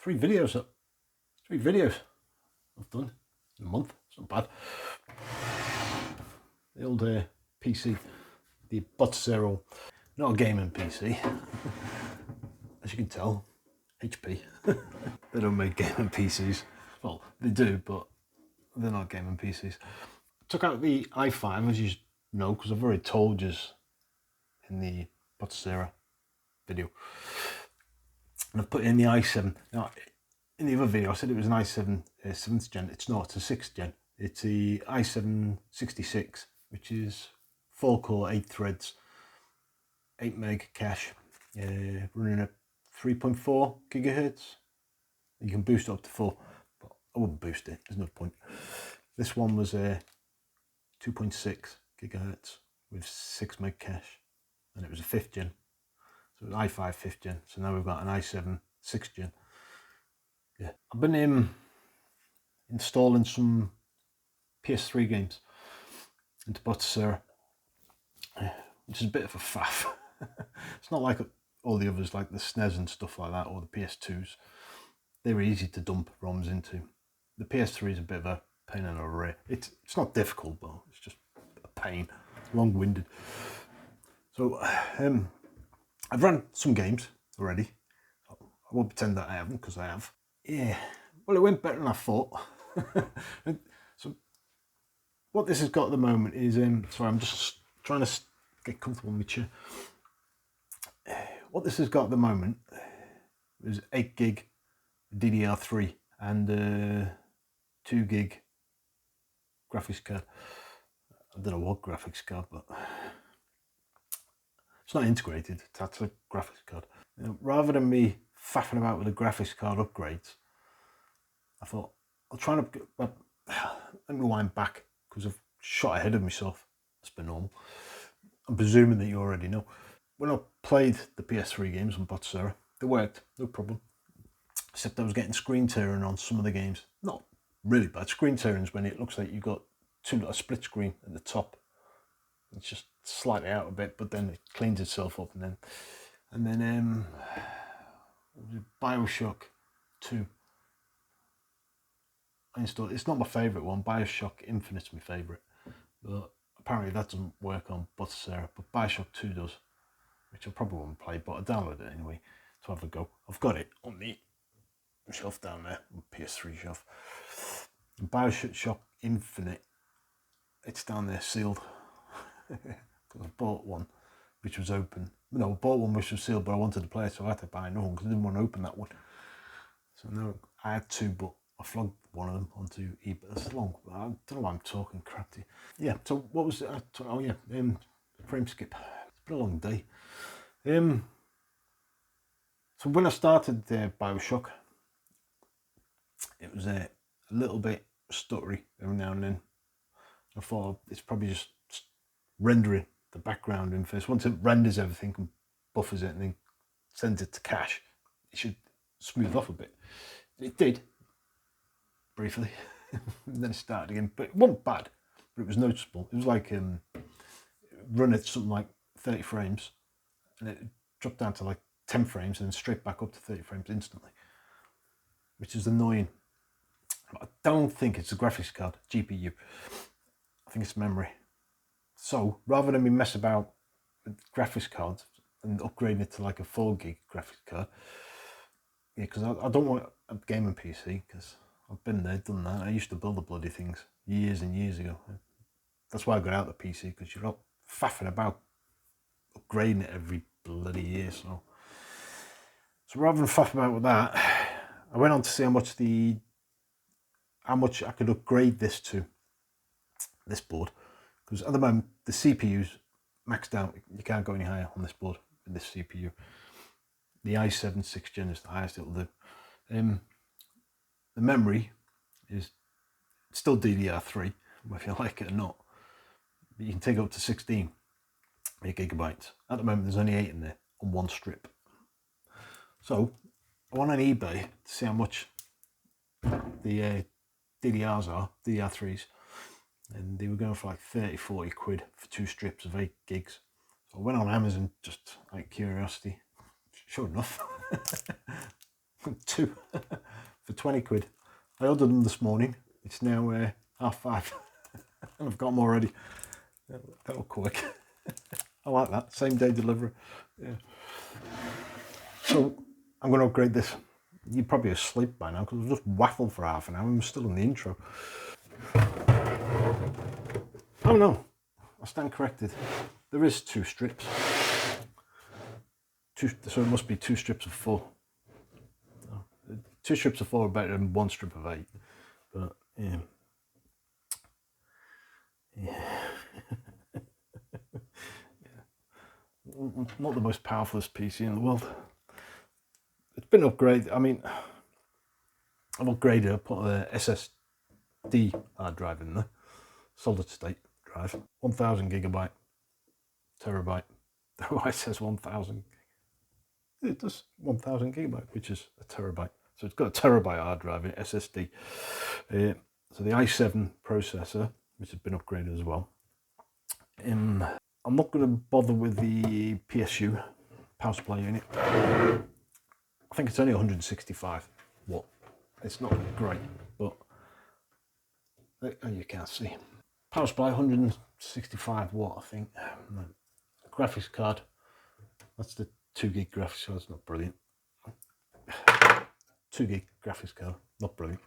Three videos I've done in a month. It's not bad. The old PC, the Batocera, not a gaming PC, as you can tell. HP. They don't make gaming PCs. Well, they do, but they're not gaming PCs. Took out the i5, as you know, because I've already told you in the Batocera video. And I've put in the i7. Now, in the other video, I said it was an i7 7th gen. It's not, it's a 6th gen. It's the i7 66, which is 4-core, 8 threads, 8 meg cache, running at 3.4 gigahertz. You can boost it up to 4, but I wouldn't boost it, there's no point. This one was 2.6 gigahertz with 6 meg cache, and it was a 5th gen. So it was i5 5th gen, so now we've got an i7 6th gen. Yeah, I've been installing some PS3 games into Batocera, which is a bit of a faff. It's not like all the others, like the SNES and stuff like that, or the PS2s. They're easy to dump ROMs into. The PS3 is a bit of a pain in the rear. It's not difficult, but it's just a pain, long-winded. So I've run some games already. I won't pretend that I haven't, because I have. Yeah, well, it went better than I thought. So what this has got at the moment is, sorry, I'm just trying to get comfortable in my chair. What this has got at the moment is 8 gig DDR3 and 2 gig graphics card. I don't know what graphics card, but it's not integrated. That's a graphics card. You know, rather than me faffing about with the graphics card upgrades, I thought I'll try to let me wind back, because I've shot ahead of myself. That's been normal. I'm presuming that you already know. When I played the PS3 games on Batocera, they worked, no problem. Except I was getting screen tearing on some of the games. Not really bad. Screen tearing is when it looks like you've got a split screen at the top. It's just slightly out a bit, but then it cleans itself up, and then Bioshock 2. I installed. It's not my favourite one. Bioshock Infinite's my favourite, but apparently that doesn't work on Batocera. But Bioshock 2 does, which I probably won't play, but I downloaded it anyway to have a go. I've got it on the shelf down there, on PS3 shelf. And Bioshock Infinite, it's down there sealed. I bought one which was open. No, I bought one which was sealed, but I wanted to play it, so I had to buy another one because I didn't want to open that one. So now I had two, but I flogged one of them onto eBay. That's long. I don't know why I'm talking crap to you. Yeah. So what was it? Oh yeah. Frame skip. It's been a long day. So when I started Bioshock, it was a little bit stuttery every now and then. I thought it's probably just rendering the background in first. Once it renders everything and buffers it and then sends it to cache, it should smooth off a bit. It did, briefly, and then it started again. But it wasn't bad, but it was noticeable. It was like run at something like 30 frames, and it dropped down to like 10 frames and then straight back up to 30 frames instantly, which is annoying. I don't think it's a graphics card, GPU. I think it's memory. So rather than me mess about with graphics cards and upgrading it to like a 4 gig graphics card, yeah, because I don't want a gaming PC, because I've been there, done that. I used to build the bloody things years and years ago. That's why I got out the PC, because you're not faffing about upgrading it every bloody year. So rather than faff about with that, I went on to see how much I could upgrade this to, this board, because at the moment the CPU's maxed out. You can't go any higher on this board with this CPU. The i7 6th gen is the highest it'll do. The memory is still DDR3, whether you like it or not. But you can take it up to 16 gigabytes. At the moment there's only 8 in there on one strip. So I went on eBay to see how much the DDRs are, DDR3s, and they were going for like 30-40 quid for 2 strips of 8 gigs. So I went on Amazon just out of curiosity. Sure enough, 2 for 20 quid. I ordered them this morning. It's now 5:30 and I've got them already. That was quick. I like that, same day delivery. Yeah. So I'm going to upgrade this. You're probably asleep by now because I've just waffled for half an hour and I'm still in the intro. Oh no, I stand corrected. There is 2 strips. So it must be 2 strips of 4. 2 strips of 4 are better than 1 strip of 8. But yeah. Not the most powerfulest PC in the world. It's been upgraded. I mean, I've upgraded. I put a SSD hard drive in there, solid state drive, 1000 gigabyte, terabyte. Why it says 1000? It does 1000 gigabyte, which is a terabyte. So it's got a terabyte hard drive in SSD. So the i7 processor, which has been upgraded as well. I'm not going to bother with the PSU power supply unit. I think it's only 165 watt. It's not great, but you can't see. Power supply 165 watt, I think. Graphics card. That's the 2 gig graphics card. It's not brilliant. 2 gig graphics card, not brilliant.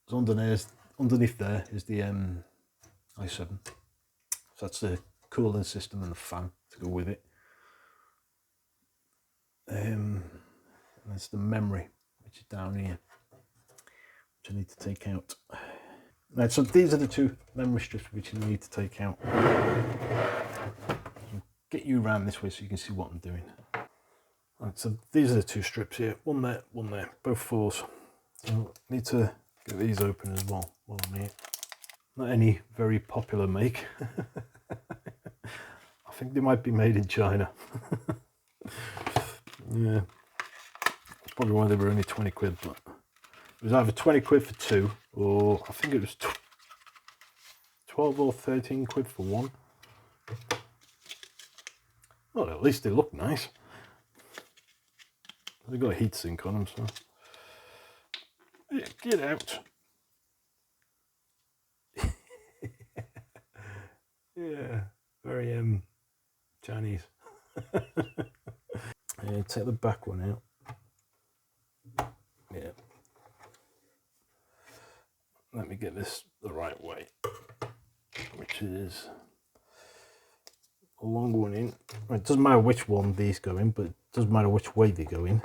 So underneath there is the i7. So that's the cooling system and the fan to go with it. And that's the memory, which is down here, which I need to take out. Right, so these are the 2 memory strips which you need to take out. I'll get you around this way so you can see what I'm doing. Right, so these are the 2 strips here, one there, both 4s. So I need to get these open as well while I'm here. Not any very popular make. I think they might be made in China. Yeah, that's probably why they were only 20 quid, but it was either 20 quid for 2, or I think it was 12 or 13 quid for 1. Well, at least they look nice. They've got a heatsink on them, so yeah, get out. Yeah, very Chinese. Yeah, take the back one out. Yeah. Let me get this the right way, which is a long one in. It doesn't matter which one these go in, but it doesn't matter which way they go in.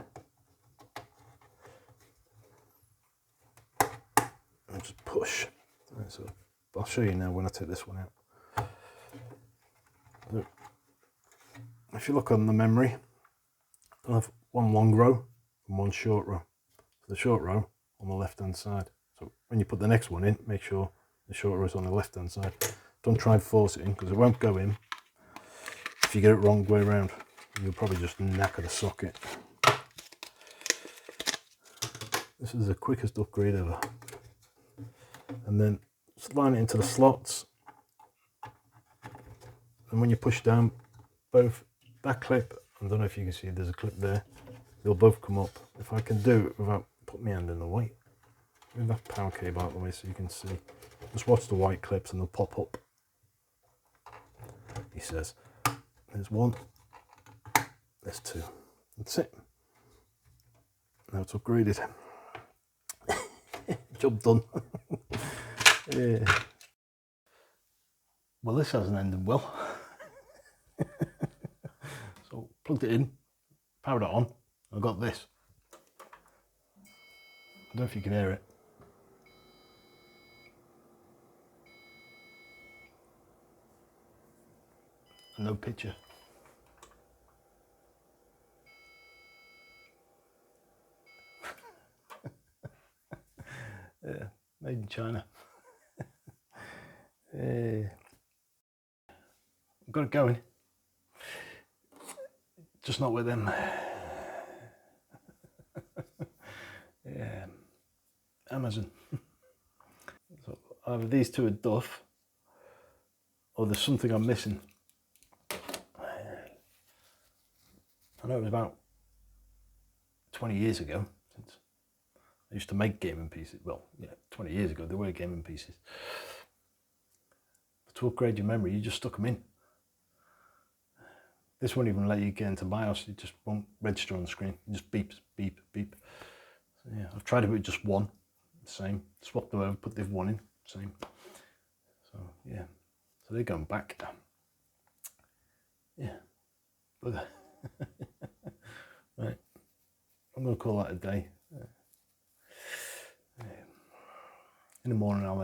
And just push. Right, so I'll show you now when I take this one out. So if you look on the memory, I'll have 1 long row and 1 short row. So the short row on the left hand side. So when you put the next one in, make sure the short row is on the left hand side. Don't try and force it in because it won't go in if you get it wrong way around. You'll probably just knacker the socket. This is the quickest upgrade ever. And then slide it into the slots. And when you push down both that clip, I don't know if you can see there's a clip there, they'll both come up. If I can do it without putting my hand in the way. Move that power cable out of the way so you can see. Just watch the white clips and they'll pop up. He says, there's 1, there's 2. That's it. Now it's upgraded. Job done. Yeah. Well, this hasn't ended well. So plugged it in, powered it on. I got this. I don't know if you can hear it. No picture. Yeah, made in China. I've got it going. Just not with them. Yeah, Amazon. So either these 2 are duff, or there's something I'm missing. I know it was about 20 years ago, since I used to make gaming PCs. Well, yeah, 20 years ago there were gaming PCs. But to upgrade your memory, you just stuck them in. This won't even let you get into BIOS. It just won't register on the screen. It just beeps, beep, beep. So yeah, I've tried it with just one. Same. Swapped them over, put the one in. Same. So yeah. So they're going back. Yeah. But right. I'm going to call that a day. In the morning I'll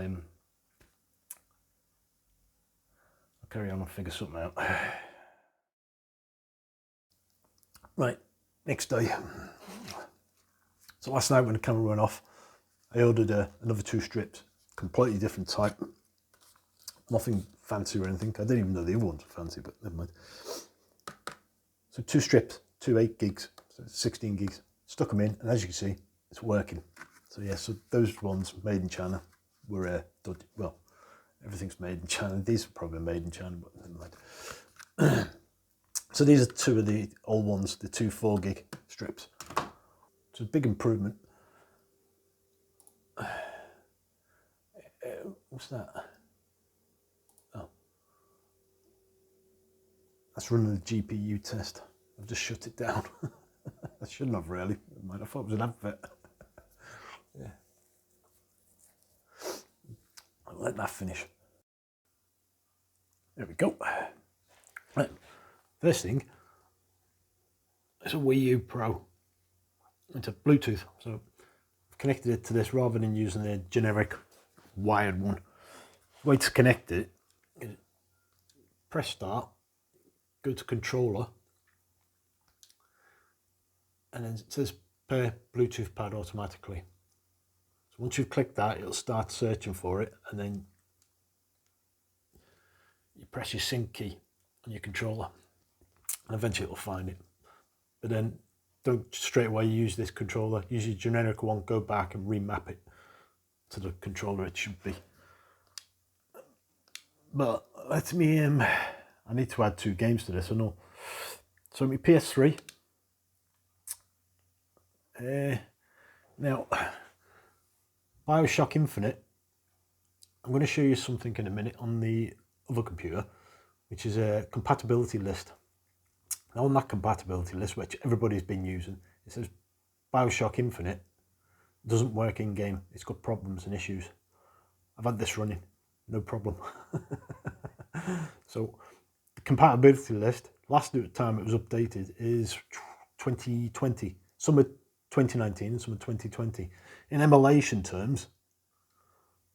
carry on and figure something out. Right, next day. So last night when the camera went off, I ordered another 2 strips, completely different type. Nothing fancy or anything. I didn't even know the other ones were fancy, but never mind. So 2 strips, 2 8 gigs, so 16 gigs. Stuck them in, and as you can see, it's working. So yeah, so those ones made in China were well, everything's made in China. These are probably made in China, but never mind. So these are 2 of the old ones, the 2 4 gig strips. It's a big improvement. What's that? Oh, that's running the GPU test. I've just shut it down. I shouldn't have really. I thought it was an advert. Yeah. I'll let that finish. There we go. Right. First thing, it's a Wii U Pro. It's a Bluetooth, so I've connected it to this rather than using a generic wired one. The way to connect it is press start, go to controller, and then it says pair Bluetooth pad automatically. So once you've clicked that, it'll start searching for it, and then you press your sync key on your controller, and eventually it'll find it. But then don't straight away use this controller. Use your generic one, go back and remap it to the controller it should be. But let me, I need to add 2 games to this, I know. So my PS3. Now, Bioshock Infinite, I'm going to show you something in a minute on the other computer, which is a compatibility list. Now on that compatibility list, which everybody's been using, it says Bioshock Infinite doesn't work in game. It's got problems and issues. I've had this running, no problem. So the compatibility list, last time it was updated is 2020, summer 2019 and summer 2020. In emulation terms,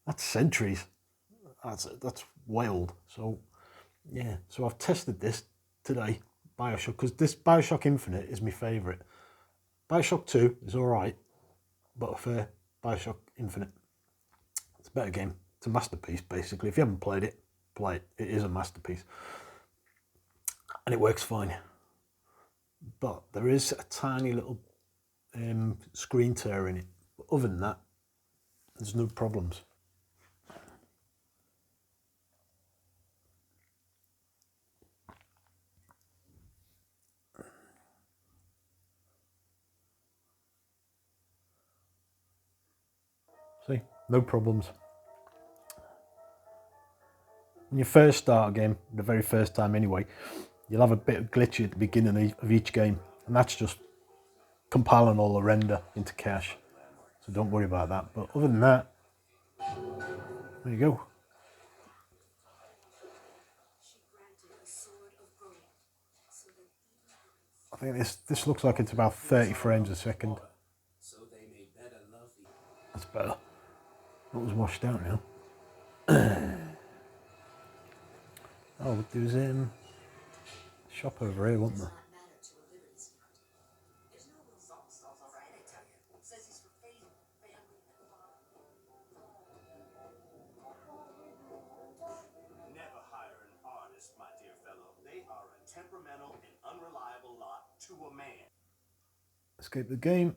that's centuries. That's way old. So yeah, so I've tested this today, Bioshock, because this Bioshock Infinite is my favourite. Bioshock 2 is alright, but I prefer Bioshock Infinite. It's a better game. It's a masterpiece, basically. If you haven't played it, play it. It is a masterpiece. And it works fine. But there is a tiny little screen tear in it. But other than that, there's no problems. See, no problems. When you first start a game, the very first time anyway, you'll have a bit of glitchy at the beginning of each game, and that's just compiling all the render into cache. So don't worry about that. But other than that, there you go. I think this looks like it's about 30 frames a second. That's better. That was washed out now. Oh, there's a shop over here, wasn't there? Never hire an artist, my dear fellow. They are a temperamental and unreliable lot to a man. Escape the game.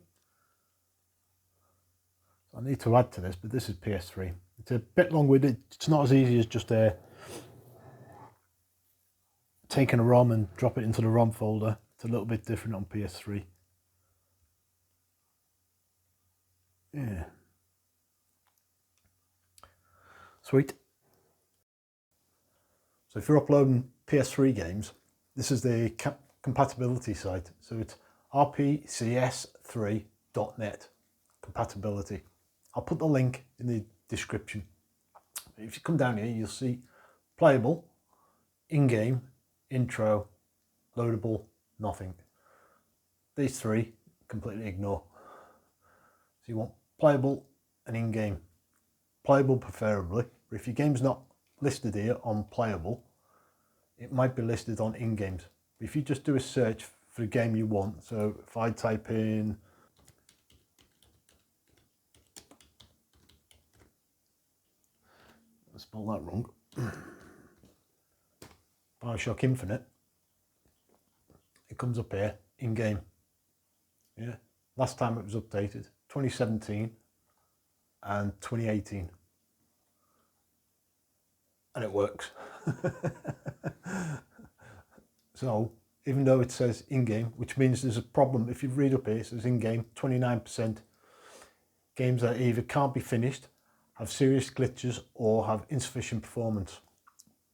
I need to add to this, but this is PS3. It's a bit long-winded. It's not as easy as just taking a ROM and drop it into the ROM folder. It's a little bit different on PS3. Yeah. Sweet. So if you're uploading PS3 games, this is the compatibility site. So it's rpcs3.net compatibility. I'll put the link in the description. If you come down here, you'll see playable, in-game, intro, loadable, nothing. These three, completely ignore. So you want playable and in-game. Playable preferably, but if your game's not listed here on playable, it might be listed on in-games. If you just do a search for the game you want, so if I type in I spelled that wrong, Bioshock Infinite, it comes up here, in-game. Yeah, last time it was updated, 2017 and 2018. And it works. So even though it says in-game, which means there's a problem, if you read up here, it says in-game, 29%. Games that either can't be finished, have serious glitches, or have insufficient performance.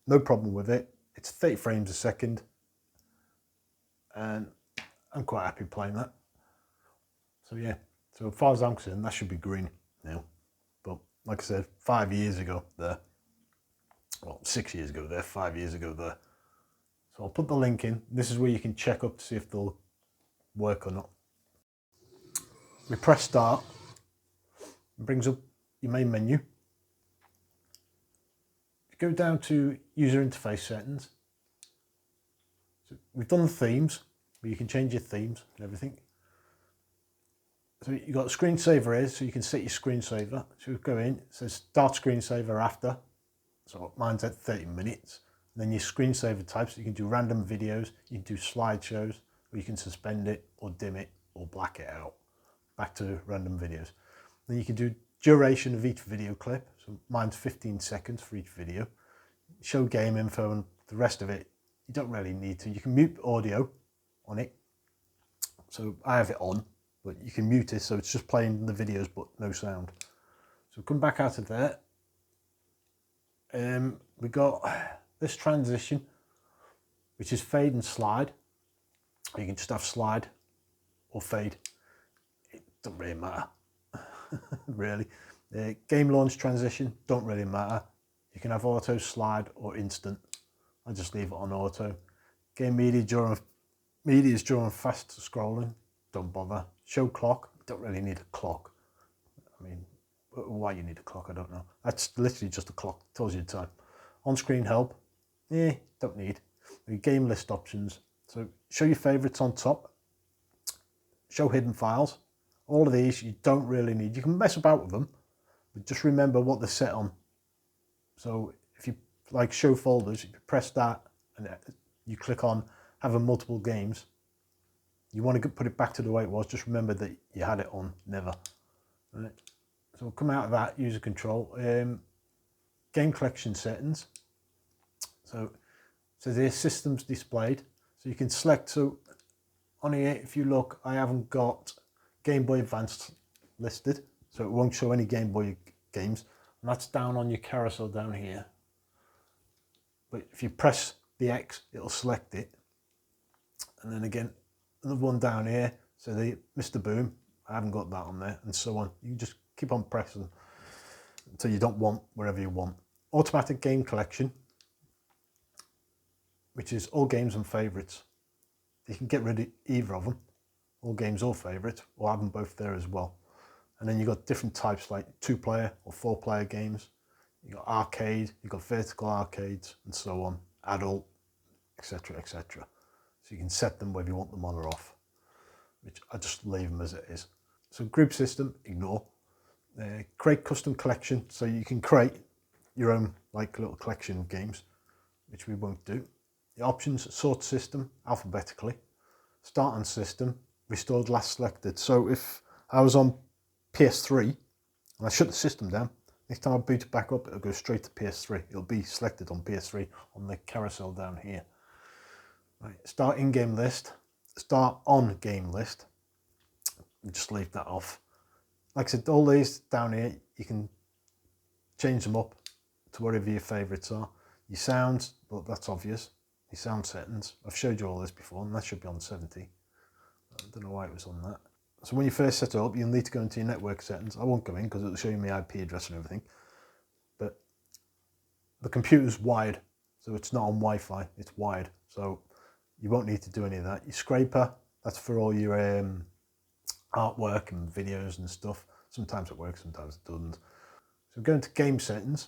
No problem with it. It's 30 frames a second, and I'm quite happy playing that. So yeah, so as far as I'm concerned, that should be green now. But like I said, 5 years ago there, well, 6 years ago there, 5 years ago there. So I'll put the link in. This is where you can check up to see if they'll work or not. We press start, it brings up your main menu. If you go down to user interface settings, so we've done the themes, where you can change your themes and everything. So you've got screensaver here, so you can set your screensaver. So you go in, it says start screensaver after. So mine's at 30 minutes. And then your screensaver types, you can do random videos, you can do slideshows, or you can suspend it, or dim it, or black it out. Back to random videos. Then you can do duration of each video clip. So mine's 15 seconds for each video. Show game info, and the rest of it, you don't really need to. You can mute audio on it. So I have it on, but you can mute it, so it's just playing the videos, but no sound. So come back out of there. We got this transition, which is fade and slide. You can just have slide or fade. It doesn't really matter, really. Game launch transition, don't really matter. You can have auto, slide, or instant. I just leave it on auto. Game media is during fast scrolling, don't bother. Show clock, don't really need a clock. I mean, why you need a clock, I don't know. That's literally just a clock, tells you the time. On-screen help, don't need. The game list options, so show your favourites on top, show hidden files. All of these you don't really need. You can mess about with them, but just remember what they're set on. So if you like show folders, if you press that and you click on having multiple games, you want to put it back to the way it was, just remember that you had it on never. Right. So we'll come out of that, user control, game collection settings. So there's systems displayed. So you can select, so on here, if you look, I haven't got Game Boy Advance listed, so it won't show any Game Boy games. And that's down on your carousel down here. But if you press the X, it'll select it. And then again, another one down here, so the Mr. Boom, I haven't got that on there, and so on. You can just keep on pressing until you don't want wherever you want. Automatic game collection, which is all games and favourites. You can get rid of either of them, all games or favourites, or have them both there as well. And then you've got different types like 2-player or 4-player games. You've got arcade, you've got vertical arcades, and so on, adult, etc, etc. So you can set them whether you want them on or off, which I just leave them as it is. So group system, ignore. Create custom collection, so you can create your own like little collection of games, which we won't do. The options, sort system, alphabetically. Start on system, restored last selected. So if I was on PS3 and I shut the system down, next time I boot it back up, it'll go straight to PS3. It'll be selected on PS3 on the carousel down here. Right, start in-game list, start on game list. Just leave that off. like I said, all these down here, you can change them up to whatever your favourites are. Your sounds, well, that's obvious. Your sound settings, I've showed you all this before, and that should be on 70. I don't know why it was on that. So when you first set it up, you'll need to go into your network settings. I won't go in because it'll show you my IP address and everything. But the computer's wired, so it's not on Wi-Fi, it's wired. So you won't need to do any of that. Your scraper, that's for all your artwork and videos and stuff. Sometimes it works, sometimes it doesn't. So go into game settings,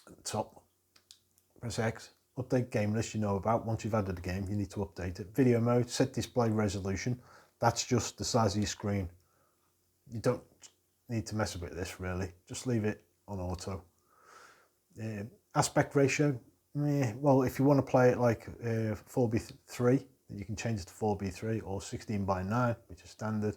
at the top, press X, update game list you know about. Once you've added the game, you need to update it. Video mode, set display resolution. That's just the size of your screen. You don't need to mess with this really, just leave it on auto. Aspect ratio, well, if you want to play it like 4:3, you can change it to 4:3 or 16:9, which is standard.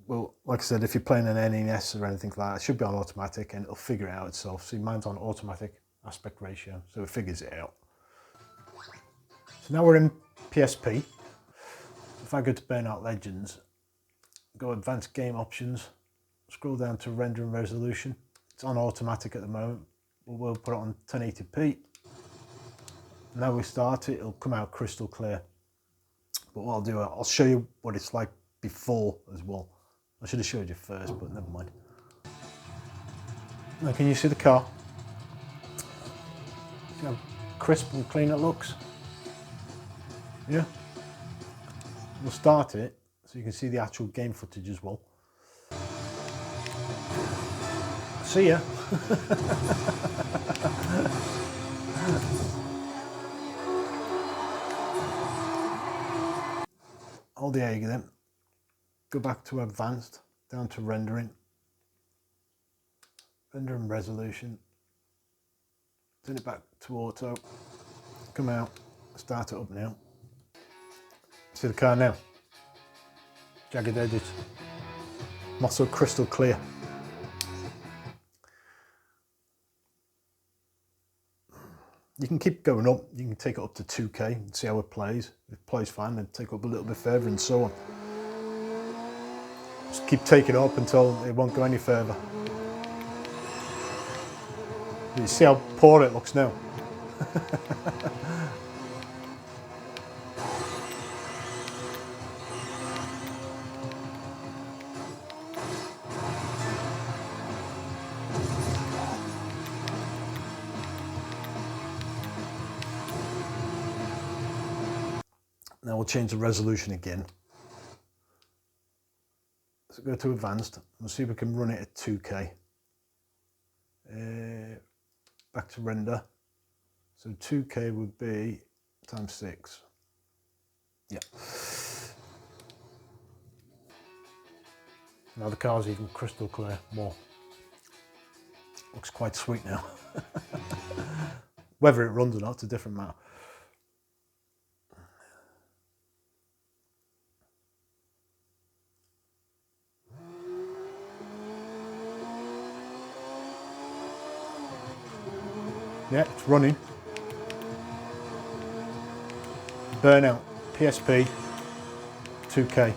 Well, like I said, if you're playing an NES or anything like that, it should be on automatic and it'll figure it out itself. See, mine's on automatic aspect ratio, so it figures it out. So now we're in PSP. If I go to Burnout Legends, go advanced game options, scroll down to render and resolution. It's on automatic at the moment, but we'll put it on 1080p. Now we start it, it'll come out crystal clear. But what I'll do, I'll show you what it's like before as well. I should have showed you first, but never mind. Now can you see the car? See how crisp and clean it looks? Yeah. We'll start it so you can see the actual game footage as well. See ya. Hold the A again. Go back to advanced, down to rendering. Rendering resolution. Turn it back to auto. Come out. Start it up now. See the car now? Jagged edges. Not so crystal clear. You can keep going up, you can take it up to 2K and see how it plays. If it plays fine, then take it up a little bit further and so on. Just keep taking it up until it won't go any further. You see how poor it looks now? Now we'll change the resolution again. So go to advanced, we'll see if we can run it at 2K. Back to render. So 2K would be times 6. Yeah. Now the car's even crystal clear, more. Looks quite sweet now. Whether it runs or not, it's a different matter. Yeah, it's running. Burnout, PSP, 2K.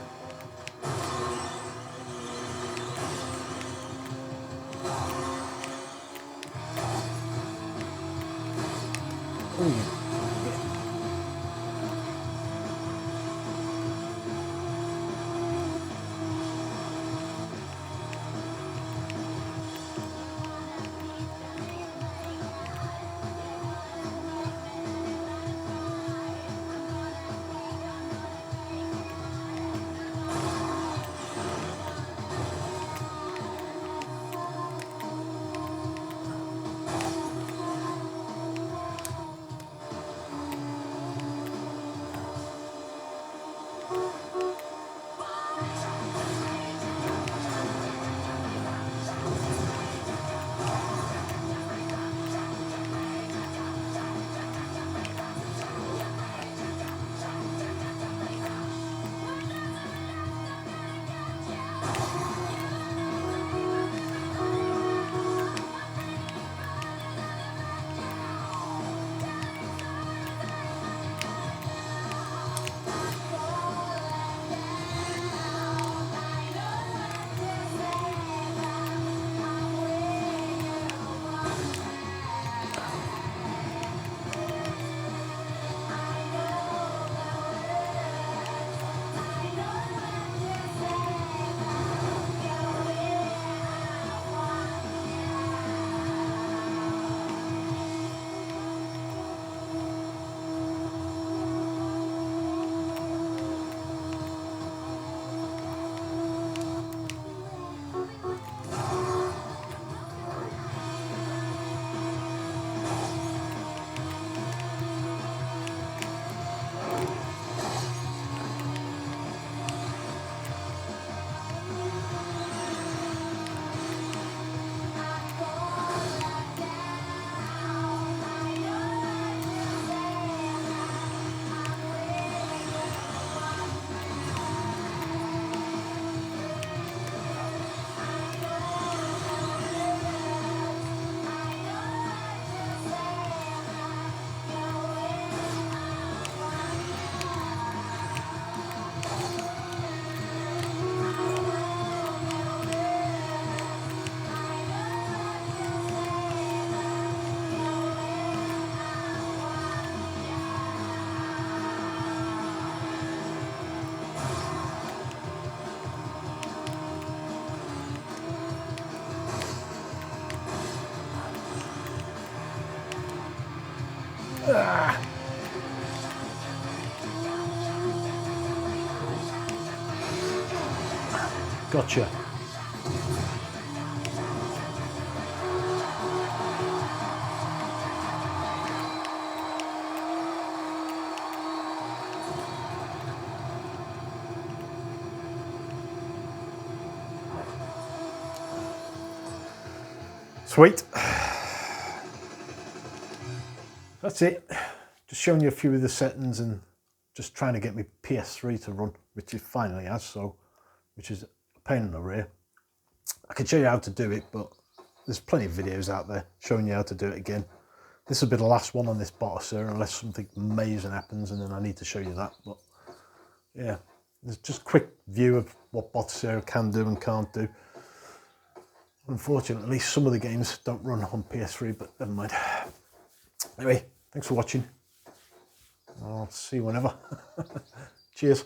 Gotcha. Sweet. That's it. Just showing you a few of the settings and just trying to get my PS3 to run, which it finally has, so which is a pain in the rear. I can show you how to do it, but there's plenty of videos out there showing you how to do it again. This will be the last one on this Batocera unless something amazing happens and then I need to show you that. But yeah, there's just a quick view of what Batocera can do and can't do. Unfortunately, some of the games don't run on PS3, but never mind. Anyway, thanks for watching. I'll see you whenever. Cheers.